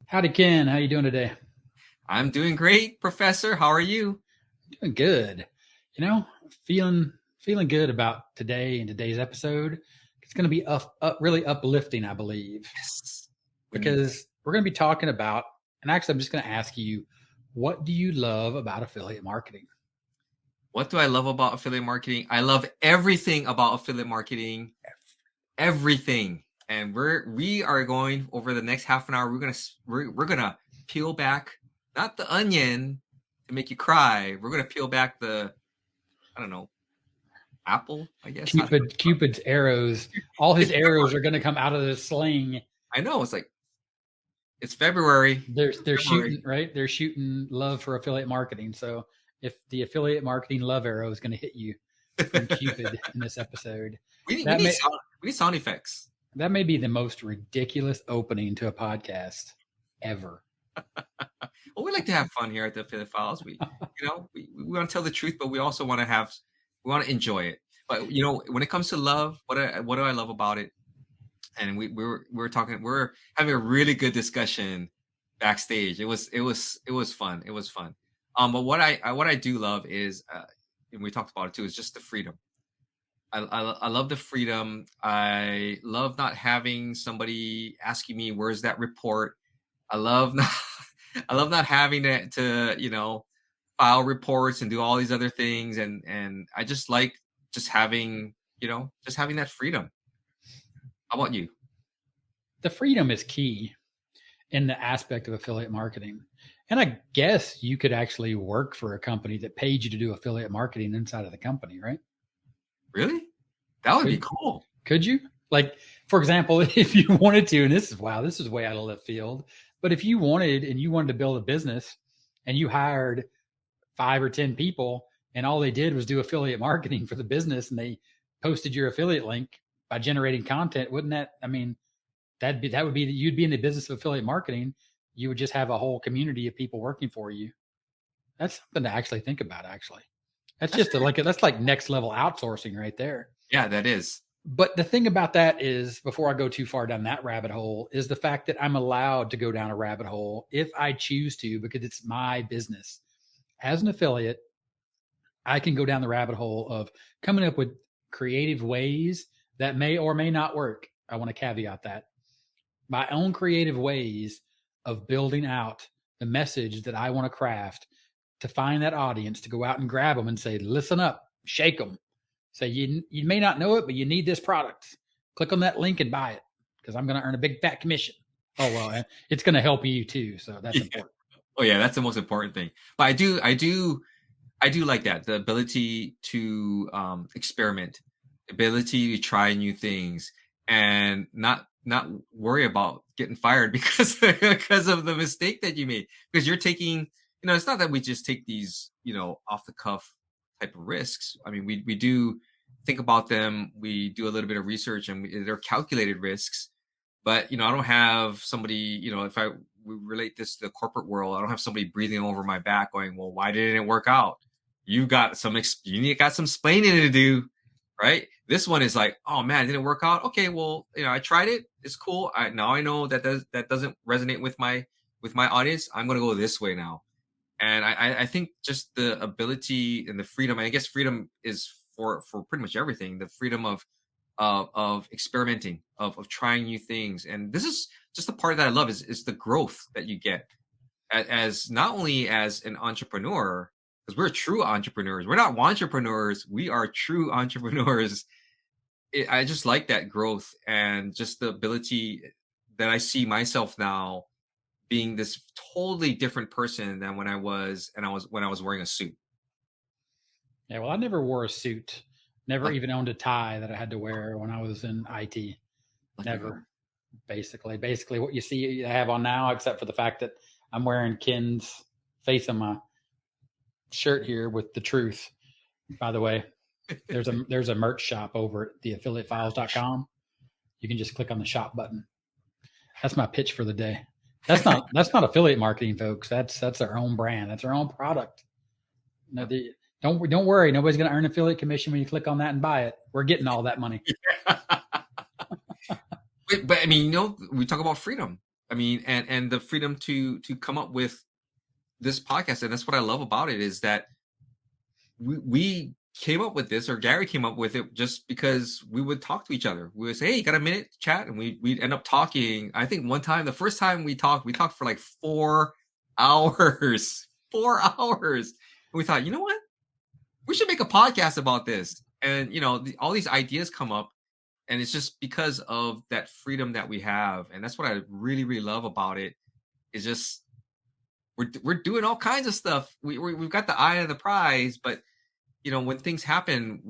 Howdy, Ken. How you doing today? I'm doing great, Professor. How are you? Doing good. You know, feeling good about today and today's episode. It's going to be really uplifting, I believe, Yes. We need that. because we're going to be talking about. And actually, I'm just going to ask you, what do you love about affiliate marketing? What do I love about affiliate marketing? I love everything about affiliate marketing. Everything. And we are going over the next half an hour. We're gonna peel back not the onion to make you cry. We're gonna peel back the I don't know apple. I guess Cupid's arrows. All his arrows are going to come out of the sling. I know it's like it's February. They're February. shooting, right. They're shooting love for affiliate marketing. So if the affiliate marketing love arrow is going to hit you from Cupid in this episode, We that need may sound effects. that may be the most ridiculous opening to a podcast ever. Well, we like to have fun here at the Affiliate Files. We want to tell the truth, but we also want to enjoy it. But when it comes to love, what do I love about it? And we're talking, we're having a really good discussion backstage. It was fun. It was fun. But what I do love is, and we talked about it too, is just the freedom. I love the freedom. I love not having somebody asking me where's that report. I love not I love not having to file reports and do all these other things, and I just like having that freedom. How about you? The freedom is key in the aspect of affiliate marketing. And I guess you could actually work for a company that paid you to do affiliate marketing inside of the company, right? Really? That would be Could, cool. could you? Like, for example, if you wanted to, and this is way out of left field, but if you wanted to build a business and you hired 5 or 10 people and all they did was do affiliate marketing for the business and they posted your affiliate link by generating content, wouldn't that, I mean, that would be, you'd be in the business of affiliate marketing. You would just have a whole community of people working for you. That's something to actually think about. Actually, that's like next level outsourcing right there. Yeah, that is. But the thing about that is, before I go too far down that rabbit hole, is the fact that I'm allowed to go down a rabbit hole if I choose to, because it's my business. As an affiliate, I can go down the rabbit hole of coming up with creative ways that may or may not work. I want to caveat that. My own creative ways of building out the message that I want to craft to find that audience, to go out and grab them and say, listen up, shake them. Say, you may not know it, but you need this product. Click on that link and buy it, because I'm going to earn a big fat commission. Oh, well, it's going to help you too. So that's important. Oh yeah, that's the most important thing. But I do like that, the ability to experiment, ability to try new things, and not worry about getting fired because of the mistake that you made. Because you're taking, it's not that we just take these, off the cuff type of risks. I mean, we do think about them. We do a little bit of research, and they're calculated risks. But I don't have somebody, if we relate this to the corporate world, I don't have somebody breathing over my back going, well, why didn't it work out? You got some explaining to do, right? This one is like, oh man, it didn't work out. Okay, well, I tried it. It's cool. Now I know that doesn't resonate with my audience. I'm going to go this way now. And I think just the ability and the freedom, and I guess freedom is for pretty much everything, the freedom of experimenting, of trying new things. And this is just the part that I love is the growth that you get as not only as an entrepreneur, because we're true entrepreneurs. We're not entrepreneurs. We are true entrepreneurs. I just like that growth and just the ability that I see myself now being this totally different person than when I was wearing a suit. Yeah, well, I never wore a suit. Never even owned a tie that I had to wear when I was in IT. Never. Basically what you see I have on now, except for the fact that I'm wearing Ken's face on my shirt here with the truth. By the way, there's a merch shop over at theaffiliatefiles.com. You can just click on the shop button. That's my pitch for the day. That's not affiliate marketing, folks. That's our own brand. That's our own product. No, don't worry. Nobody's going to earn affiliate commission when you click on that and buy it. We're getting all that money. But I mean, we talk about freedom. I mean, and the freedom to come up with this podcast. And that's what I love about it, is that we came up with this, or Gary came up with it, just because we would talk to each other. We would say, hey, you got a minute to chat? And we'd end up talking. I think one time, the first time we talked for like 4 hours. 4 hours. And we thought, you know what? We should make a podcast about this. And, all these ideas come up. And it's just because of that freedom that we have. And that's what I really, really love about it, is just we're doing all kinds of stuff. We've got the eye of the prize, but when things happen,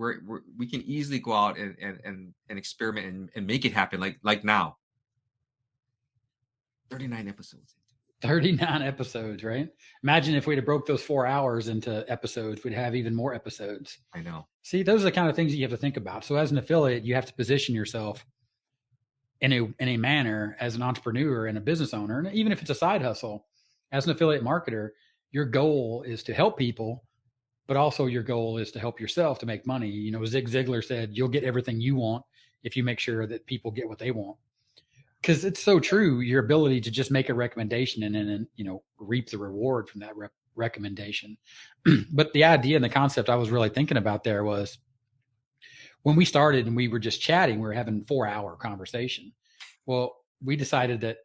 we can easily go out and experiment and make it happen. Like now, 39 episodes. 39 episodes, right? Imagine if we'd have broke those 4 hours into episodes, we'd have even more episodes. I know. See, those are the kind of things that you have to think about. So as an affiliate, you have to position yourself in a manner, as an entrepreneur and a business owner, and even if it's a side hustle, as an affiliate marketer, your goal is to help people, but also your goal is to help yourself to make money. Zig Ziglar said, you'll get everything you want if you make sure that people get what they want. Because it's so true, your ability to just make a recommendation and then, reap the reward from that recommendation. But the idea and the concept I was really thinking about there was, when we started and we were just chatting, we were having 4-hour conversation. Well, we decided that,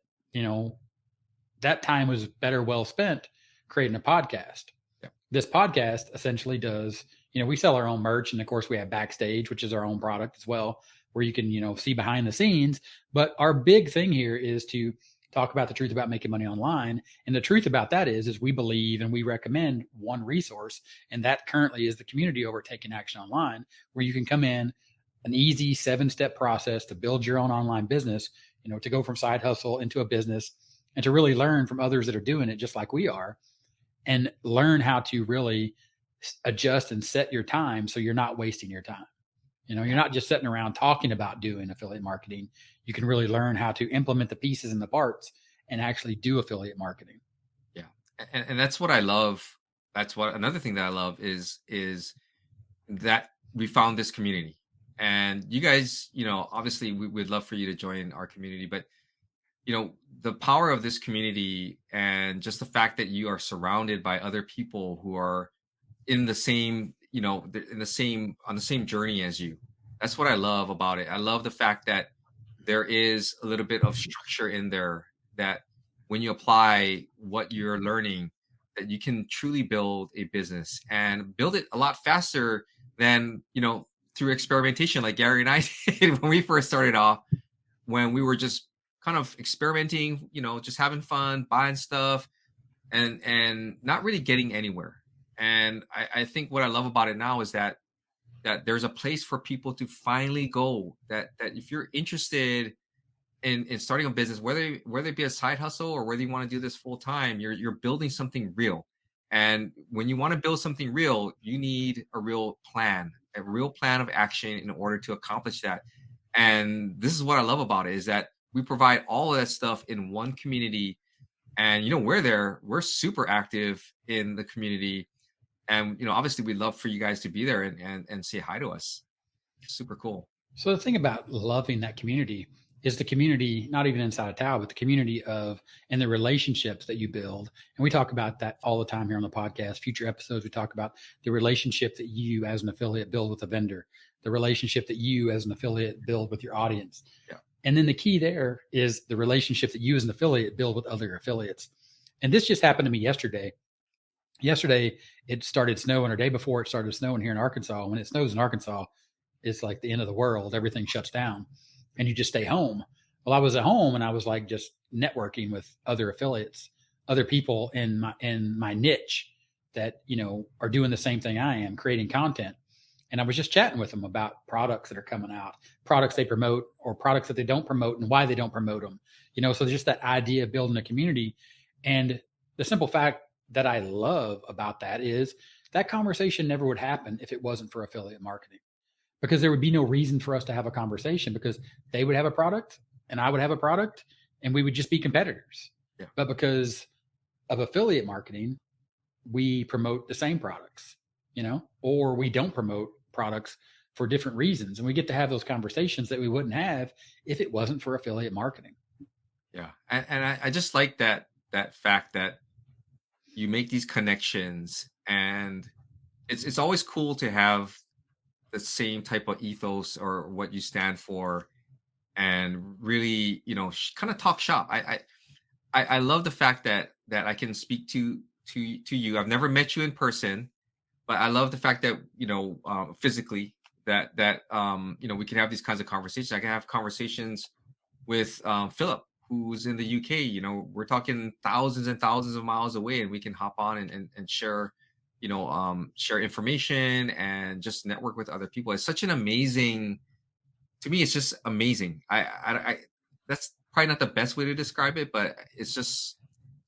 that time was better well spent creating a podcast. Yeah. This podcast essentially does, we sell our own merch. And of course we have Backstage, which is our own product as well, where you can, see behind the scenes. But our big thing here is to talk about the truth about making money online. And the truth about that is we believe and we recommend one resource. And that currently is the community over Taking Action Online, where you can come in, an easy 7-step process to build your own online business, to go from side hustle into a business, and to really learn from others that are doing it just like we are, and learn how to really adjust and set your time so you're not wasting your time. You're not just sitting around talking about doing affiliate marketing. You can really learn how to implement the pieces and the parts and actually do affiliate marketing. Yeah. And that's what I love. That's what another thing that I love is that we found this community. And you guys, obviously we would love for you to join our community, but the power of this community, and just the fact that you are surrounded by other people who are in the same, on the same journey as you. That's what I love about it. I love the fact that there is a little bit of structure in there, that when you apply what you're learning, that you can truly build a business, and build it a lot faster than, through experimentation, like Gary and I did when we first started off, when we were just kind of experimenting, just having fun, buying stuff, and not really getting anywhere. And I think what I love about it now is that there's a place for people to finally go, that if you're interested in starting a business, whether it be a side hustle or whether you want to do this full time, you're building something real. And when you want to build something real, you need a real plan of action in order to accomplish that. And this is what I love about it, is that we provide all of that stuff in one community. And, we're super active in the community. And, obviously we'd love for you guys to be there and say hi to us. It's super cool. So the thing about loving that community is the community, not even inside of Tao, but the community and the relationships that you build. And we talk about that all the time here on the podcast. Future episodes, we talk about the relationship that you as an affiliate build with a vendor, the relationship that you as an affiliate build with your audience. Yeah. And then the key there is the relationship that you as an affiliate build with other affiliates. And this just happened to me yesterday. Yesterday, it started snowing, or day before it started snowing here in Arkansas. When it snows in Arkansas, it's like the end of the world. Everything shuts down and you just stay home. Well, I was at home and I was like just networking with other affiliates, other people in my niche that, are doing the same thing I am, creating content. And I was just chatting with them about products that are coming out, products they promote or products that they don't promote, and why they don't promote them. So just that idea of building a community. And the simple fact that I love about that is that conversation never would happen if it wasn't for affiliate marketing, because there would be no reason for us to have a conversation, because they would have a product and I would have a product and we would just be competitors. Yeah. But because of affiliate marketing, we promote the same products, or we don't promote products for different reasons. And we get to have those conversations that we wouldn't have if it wasn't for affiliate marketing. Yeah. And I just like that fact that you make these connections, and it's always cool to have the same type of ethos or what you stand for, and really, kind of talk shop. I love the fact that I can speak to you. I've never met you in person, but I love the fact that physically, we can have these kinds of conversations. I can have conversations with Philip, who's in the UK. We're talking thousands and thousands of miles away, and we can hop on and share, share information and just network with other people. It's such an amazing, to me, it's just amazing. I that's probably not the best way to describe it, but it's just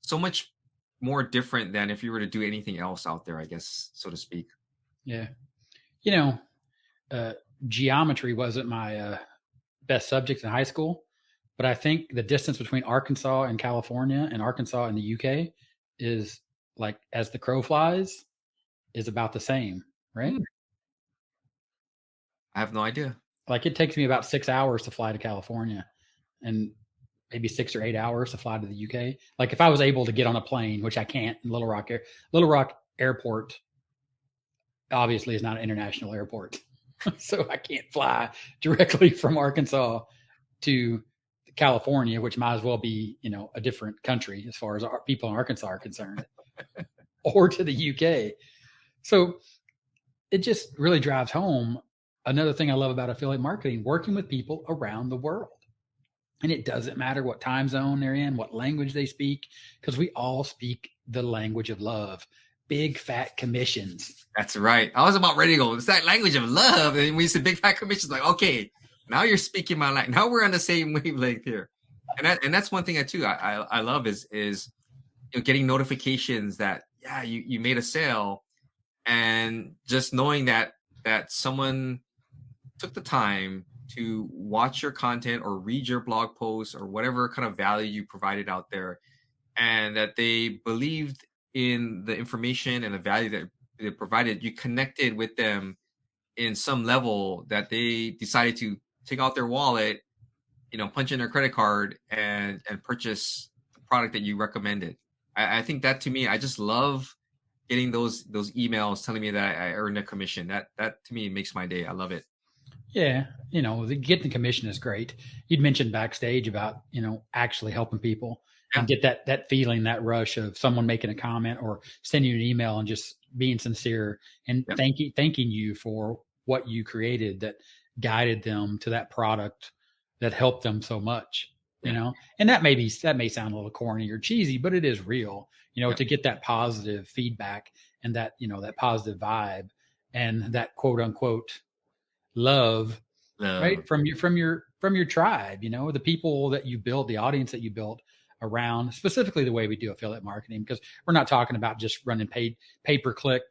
so much more different than if you were to do anything else out there, I guess, so to speak. Yeah. You know, uh, geometry wasn't my best subject in high school, but I think the distance between Arkansas and California and Arkansas and the UK is like as the crow flies is about the same, right? Hmm. I have no idea. Like it takes me about 6 hours to fly to California and maybe 6 or 8 hours to fly to the UK. Like if I was able to get on a plane, which I can't in Little Rock Airport obviously is not an international airport. So I can't fly directly from Arkansas to California, which might as well be, a different country as far as our people in Arkansas are concerned, or to the UK. So it just really drives home another thing I love about affiliate marketing, working with people around the world. And it doesn't matter what time zone they're in, what language they speak, because we all speak the language of love. Big fat commissions. That's right. I was about ready to go. It's that language of love. And when you said big fat commissions, like, okay, now you're speaking my language. Now we're on the same wavelength here. And that's one thing I love is getting notifications that, yeah, you made a sale, and just knowing that someone took the time to watch your content or read your blog posts or whatever kind of value you provided out there, and that they believed in the information and the value that they provided. You connected with them in some level that they decided to take out their wallet, punch in their credit card, and purchase the product that you recommended. I think that, to me, I just love getting those emails telling me that I earned a commission. That to me makes my day. I love it. Yeah, getting the commission is great. You'd mentioned backstage about actually helping people Yeah. and get that feeling, that rush of someone making a comment or sending you an email and just being sincere and Yeah. thanking you for what you created that guided them to that product that helped them so much. Yeah. And that may sound a little corny or cheesy, but it is real. Yeah. To get that positive feedback and that positive vibe and that quote unquote love, right, Love. from your tribe, the people that you build, the audience that you built around, specifically the way we do affiliate marketing, because we're not talking about just running paid pay-per-click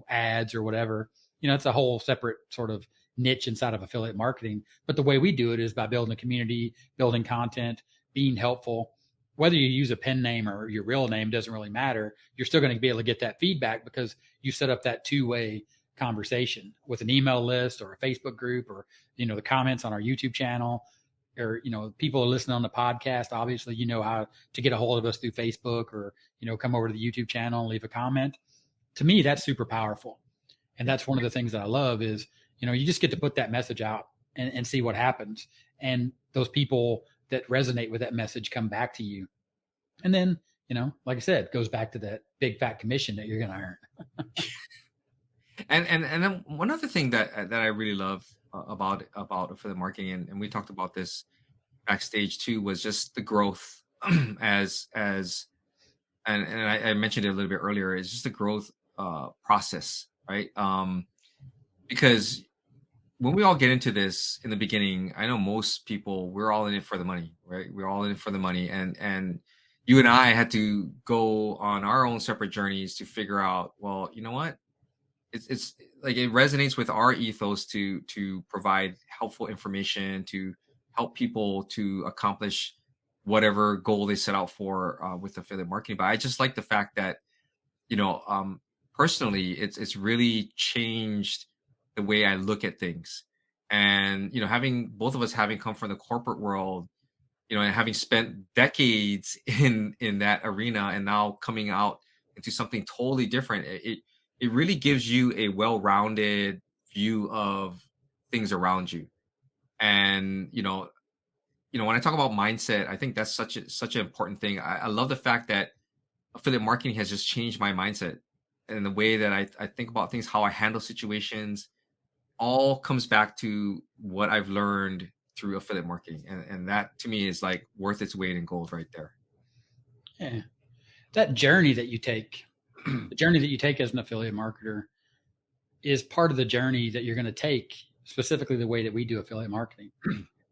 ads or whatever. It's a whole separate sort of niche inside of affiliate marketing, but the way we do it is by building a community, building content, being helpful. Whether you use a pen name or your real name doesn't really matter. You're still going to be able to get that feedback because you set up that two-way conversation with an email list or a Facebook group, or the comments on our YouTube channel, or people are listening on the podcast. Obviously, how to get a hold of us through Facebook, or come over to the YouTube channel and leave a comment. To me, that's super powerful, and that's one of the things that I love is you just get to put that message out and see what happens, and those people that resonate with that message come back to you, and then like I said, it goes back to that big fat commission that you're going to earn. And then one other thing that I really love about affiliate marketing, and we talked about this backstage too, was just the growth as and I mentioned it a little bit earlier. Is just the growth process, right? Because when we all get into this in the beginning, I know most people, we're all in it for the money, right? We're all in it for the money, and you and I had to go on our own separate journeys to figure out, well, you know what? It's like it resonates with our ethos to provide helpful information, to help people to accomplish whatever goal they set out for with affiliate marketing. But I just like the fact that, you know um personally, it's really changed the way I look at things. And having both of us having come from the corporate world, and having spent decades in that arena, and now coming out into something totally different, it really gives you a well-rounded view of things around you. And when I talk about mindset, I think that's such an important thing. I love the fact that affiliate marketing has just changed my mindset and the way that I think about things, how I handle situations. All comes back to what I've learned through affiliate marketing, and that to me is like worth its weight in gold right there. Yeah. That journey that you take, the journey that you take as an affiliate marketer is part of the journey that you're going to take, specifically the way that we do affiliate marketing.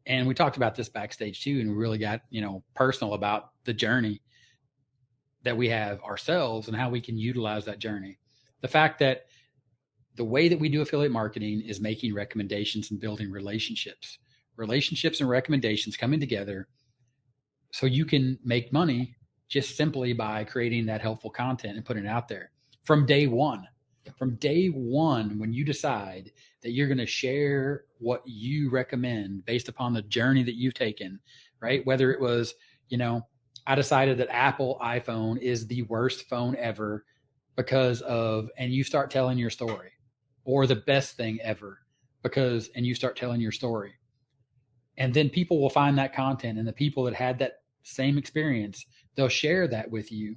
And we talked about this backstage too, and we really got, personal about the journey that we have ourselves and how we can utilize that journey. The fact that the way that we do affiliate marketing is making recommendations and building relationships and recommendations coming together so you can make money just simply by creating that helpful content and putting it out there from day one. From day one, when you decide that you're going to share what you recommend based upon the journey that you've taken, right? Whether it was, I decided that Apple iPhone is the worst phone ever and you start telling your story, or the best thing ever and you start telling your story. And then people will find that content, and the people that had that same experience, they'll share that with you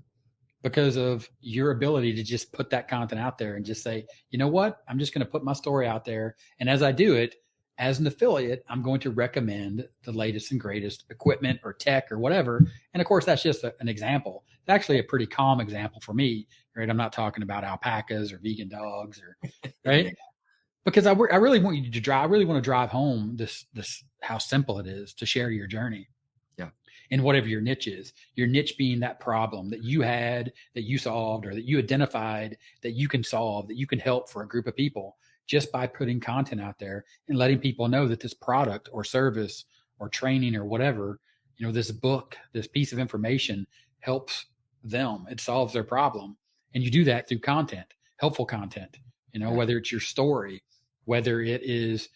because of your ability to just put that content out there and just say, you know what, I'm just going to put my story out there. And as I do it, as an affiliate, I'm going to recommend the latest and greatest equipment or tech or whatever. And of course, that's just an example. It's actually a pretty calm example for me, right? I'm not talking about alpacas or vegan dogs, or right? Because I really want you to drive. I really want to drive home this how simple it is to share your journey. Yeah. In whatever your niche is. Your niche being that problem that you had, that you solved, or that you identified that you can solve, that you can help for a group of people, just by putting content out there and letting people know that this product or service or training or whatever, this book, this piece of information helps them. It solves their problem. And you do that through content, helpful content, whether it's your story, whether it is,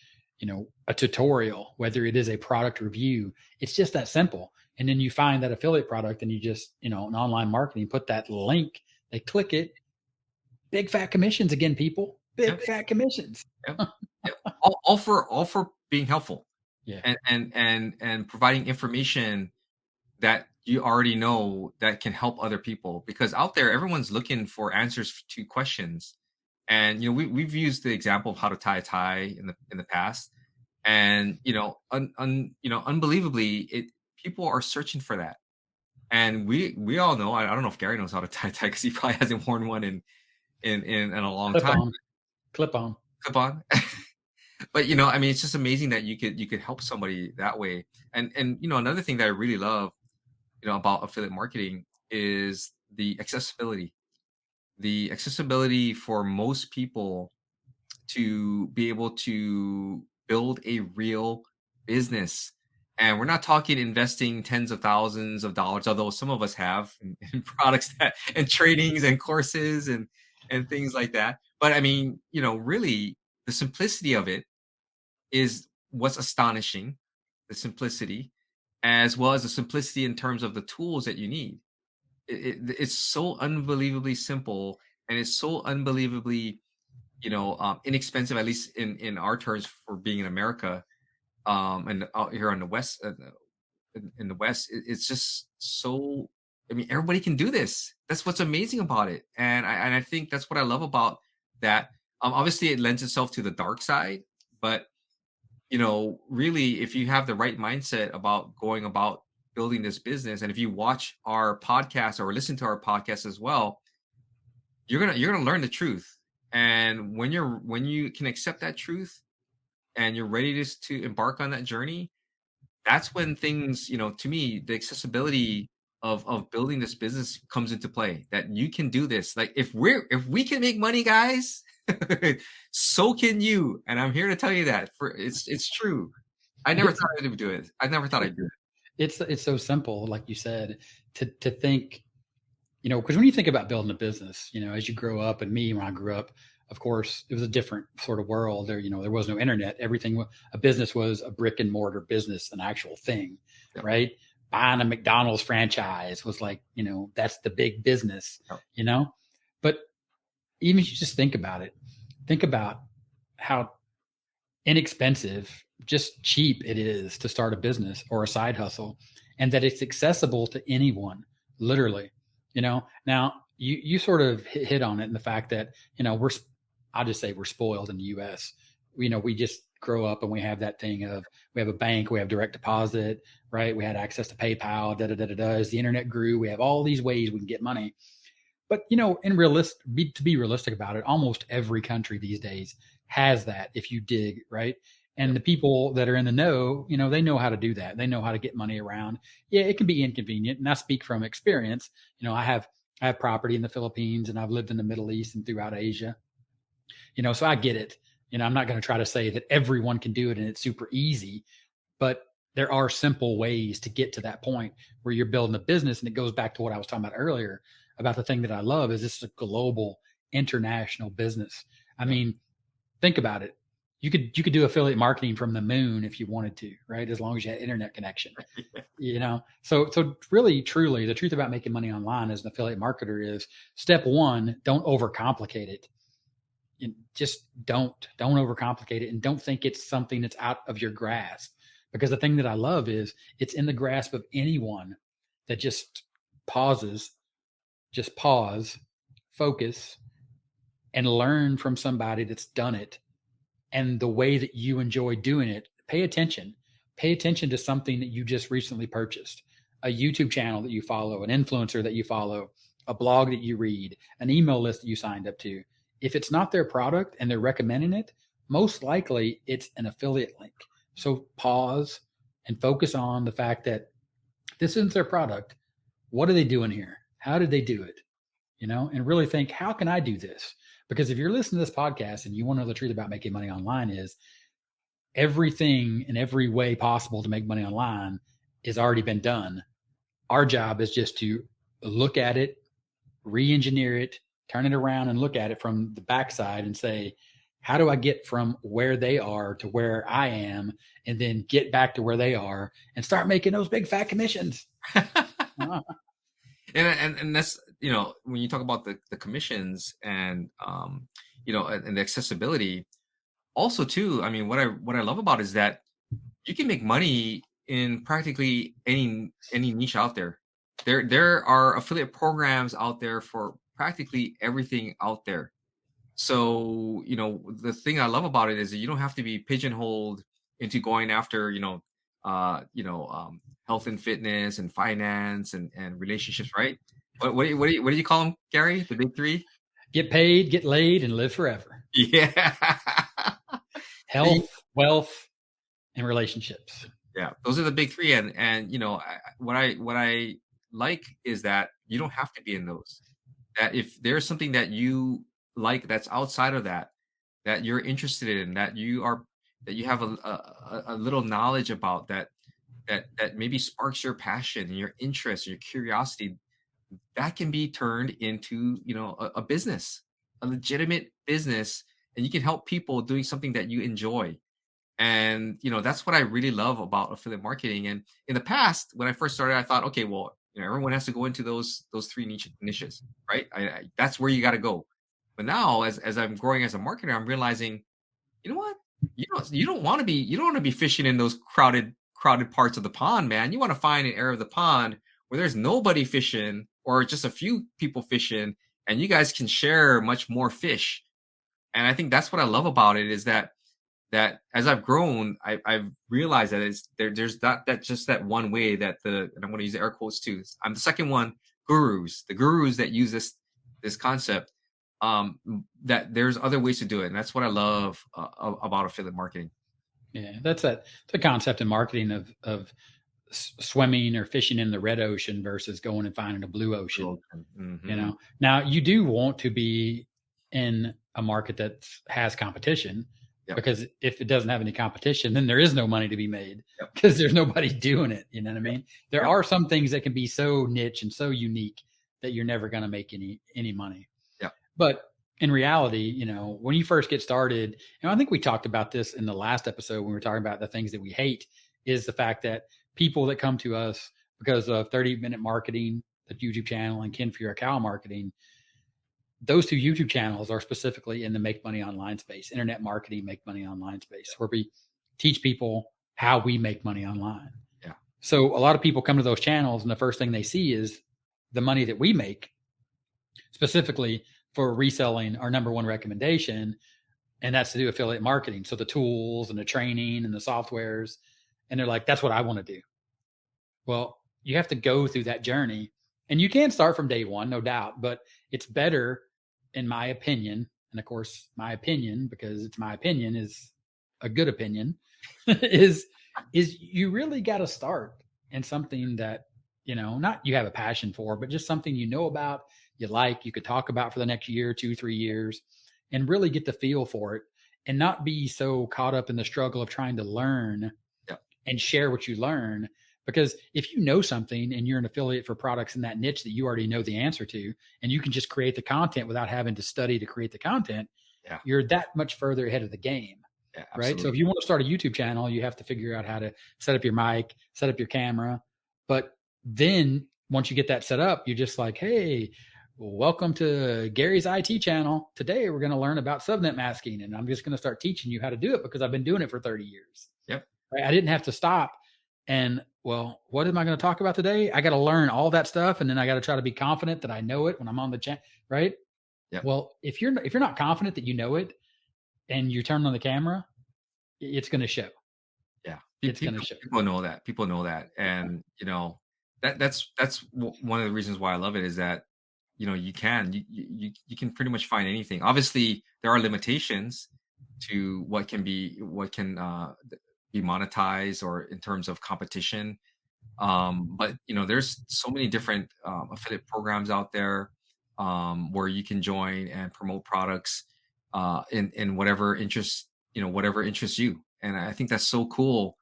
a tutorial, whether it is a product review. It's just that simple. And then you find that affiliate product and you just, in online marketing, put that link, they click it, big fat commissions again, people. Big fat commissions. All for being helpful. Yeah. And providing information that you already know that can help other people, because out there everyone's looking for answers to questions. And we've used the example of how to tie a tie in the past, and unbelievably, people are searching for that. And we all know, I don't know if Gary knows how to tie a tie because he probably hasn't worn one in a long time. Clip on. But it's just amazing that you could help somebody that way. And another thing that I really love about affiliate marketing is the accessibility for most people to be able to build a real business. And we're not talking investing tens of thousands of dollars, although some of us have in products and trainings and courses and things like that. But I mean, really the simplicity of it is what's astonishing, the simplicity, as well as the simplicity in terms of the tools that you need. It's so unbelievably simple, and it's so unbelievably inexpensive, at least in our terms for being in America, and out here on the west, in the west, it's just so. I mean, everybody can do this. That's what's amazing about it, and I think that's what I love about that. Obviously, it lends itself to the dark side, but really, if you have the right mindset about going about building this business, and if you watch our podcast or listen to our podcast as well, you're gonna learn the truth. And when you can accept that truth and you're ready to embark on that journey, that's when things, to me, the accessibility of building this business comes into play. That you can do this. Like if we can make money, guys, so can you. And I'm here to tell you that it's true. I never thought I would do it. I never thought I'd do it. It's so simple, like you said, to think, because when you think about building a business, as you grow up, and me, when I grew up, of course, it was a different sort of world. There was no internet. A business was a brick and mortar business, an actual thing, right? buying a McDonald's franchise was like, that's the big business, but even if you just think about how inexpensive, just cheap it is to start a business or a side hustle, and that it's accessible to anyone, literally. Now you sort of hit on it in the fact that I'll just say we're spoiled in the U.S. We just grow up and we have that thing of, we have a bank, we have direct deposit, right? We had access to PayPal, As the internet grew, we have all these ways we can get money. But to be realistic about it, almost every country these days has that if you dig, right? And the people that are in the know, they know how to do that. They know how to get money around. Yeah, it can be inconvenient, and I speak from experience. I have property in the Philippines, and I've lived in the Middle East and throughout Asia. So I get it. I'm not going to try to say that everyone can do it and it's super easy, but there are simple ways to get to that point where you're building a business. And it goes back to what I was talking about earlier about the thing that I love is this is a global, international business. I mean, think about it. You could do affiliate marketing from the moon if you wanted to, right? As long as you had internet connection, So really, truly, the truth about making money online as an affiliate marketer is step one, don't overcomplicate it. Just don't overcomplicate it, and don't think it's something that's out of your grasp, because the thing that I love is it's in the grasp of anyone that just pause, focus, and learn from somebody that's done it. And the way that you enjoy doing it, pay attention to something that you just recently purchased, a YouTube channel that you follow, an influencer that you follow, a blog that you read, an email list that you signed up to. If it's not their product and they're recommending it, most likely it's an affiliate link. So pause and focus on the fact that this isn't their product. What are they doing here? How did they do it? And really think, how can I do this? Because if you're listening to this podcast and you want to know the truth about making money online, is everything in every way possible to make money online has already been done. Our job is just to look at it, re-engineer it, turn it around and look at it from the backside and say, how do I get from where they are to where I am, and then get back to where they are and start making those big fat commissions? And that's, when you talk about the commissions and, and the accessibility also too, I mean, what I love about it is that you can make money in practically any niche out there. There are affiliate programs out there for practically everything out there. So, the thing I love about it is that you don't have to be pigeonholed into going after, health and fitness and finance and relationships, right? What do you call them, Gary? The big three? Get paid, get laid, and live forever. Yeah. Health, wealth, and relationships. Yeah, those are the big three. And what I like is that you don't have to be in those. That if there's something that you like that's outside of that you're interested in, that you have a little knowledge about, that maybe sparks your passion and your interest, your curiosity, that can be turned into a business, a legitimate business, and you can help people doing something that you enjoy. And that's what I really love about affiliate marketing. And in the past, when I first started, I thought, okay, well, everyone has to go into those three niches, right? That's where you got to go. But now, as I'm growing as a marketer, I'm realizing, you know what? You don't want to be fishing in those crowded parts of the pond, man. You want to find an area of the pond where there's nobody fishing, or just a few people fishing, and you guys can share much more fish. And I think that's what I love about it, is that as I've grown, I've realized that there's not that just that one way that and I'm going to use the air quotes too. I'm the second one, the gurus that use this concept, that there's other ways to do it. And that's what I love about affiliate marketing. Yeah, that's the concept in marketing of swimming or fishing in the red ocean versus going and finding a blue ocean. Mm-hmm. Now you do want to be in a market that has competition. Yep. Because if it doesn't have any competition, then there is no money to be made, because there's nobody doing it. You know what I mean? There are some things that can be so niche and so unique that you're never going to make any money. Yeah. But in reality, when you first get started, and I think we talked about this in the last episode when we were talking about the things that we hate, is the fact that people that come to us because of 30-minute marketing, the YouTube channel, and Ken Furukawa Marketing. Those two YouTube channels are specifically in the make money online space, internet marketing, make money online space, where we teach people how we make money online. Yeah. So a lot of people come to those channels and the first thing they see is the money that we make, specifically for reselling our number one recommendation. And that's to do affiliate marketing. So the tools and the training and the softwares. And they're like, that's what I want to do. Well, you have to go through that journey, and you can start from day one, no doubt, but it's better, in my opinion. And of course, my opinion, because it's my opinion, is a good opinion, is you really got to start in something that, not you have a passion for, but just something you know about, you like, you could talk about for the next year, 2, 3 years, and really get the feel for it, and not be so caught up in the struggle of trying to learn and share what you learn. Because if you know something and you're an affiliate for products in that niche that you already know the answer to, and you can just create the content without having to study to create the content, you're that much further ahead of the game. Yeah, right? So if you want to start a YouTube channel, you have to figure out how to set up your mic, set up your camera. But then once you get that set up, you're just like, hey, welcome to Gary's IT channel. Today, we're going to learn about subnet masking, and I'm just going to start teaching you how to do it because I've been doing it for 30 years. Yep. Right? I didn't have to stop and, well, what am I going to talk about today? I got to learn all that stuff, and then I got to try to be confident that I know it when I'm on the chat, right? Yep. Well, if you're not confident that you know it and you turn on the camera, it's going to show. Yeah. It's going to show. People know that. People know that. And, that's one of the reasons why I love it, is that, you can pretty much find anything. Obviously, there are limitations to what can be monetized, or in terms of competition. But there's so many different affiliate programs out there where you can join and promote products in whatever interests you. And I think that's so cool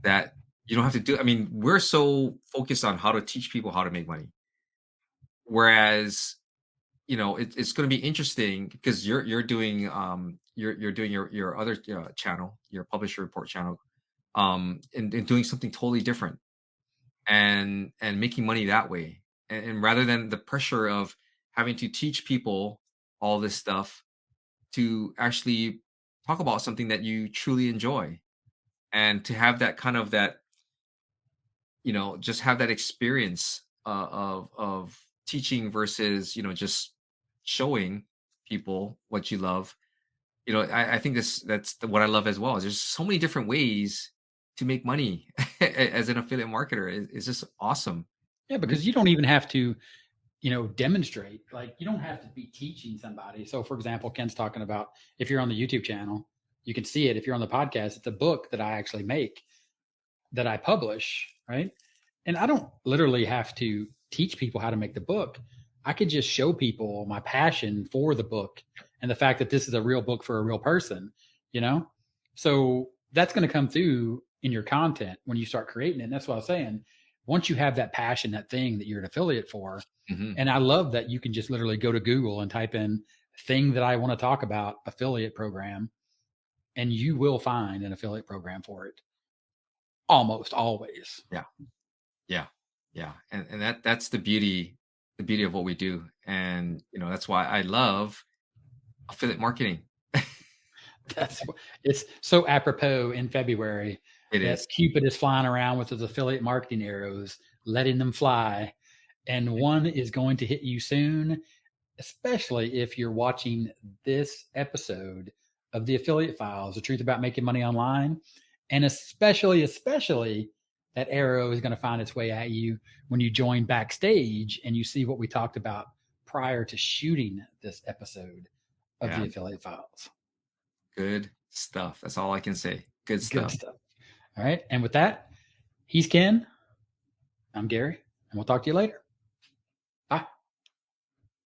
that you don't have to do. I mean, we're so focused on how to teach people how to make money, whereas it's going to be interesting because you're doing your other channel, your publisher report channel, and doing something totally different, and making money that way, and rather than the pressure of having to teach people all this stuff, to actually talk about something that you truly enjoy, and to have that kind of just have that experience of teaching versus just showing people what you love. I think that's what I love as well. There's so many different ways to make money as an affiliate marketer. It's just awesome. Yeah, because you don't even have to, demonstrate. Like, you don't have to be teaching somebody. So, for example, Ken's talking about, if you're on the YouTube channel, you can see it. If you're on the podcast, it's a book that I actually make, that I publish, right? And I don't literally have to teach people how to make the book. I could just show people my passion for the book and the fact that this is a real book for a real person, So that's going to come through in your content when you start creating it. And that's what I was saying. Once you have that passion, that thing that you're an affiliate for, and I love that you can just literally go to Google and type in thing that I want to talk about, affiliate program, and you will find an affiliate program for it. Almost always. Yeah. And that's the beauty of what we do. And, that's why I love affiliate marketing. It's so apropos in February. It is. Cupid is flying around with his affiliate marketing arrows, letting them fly. And one is going to hit you soon, especially if you're watching this episode of the Affiliate Files, the truth about making money online. And especially that arrow is going to find its way at you when you join backstage and you see what we talked about prior to shooting this episode of the Affiliate Files. Good stuff. That's all I can say. Good stuff. All right. And with that, he's Ken. I'm Gary, and we'll talk to you later.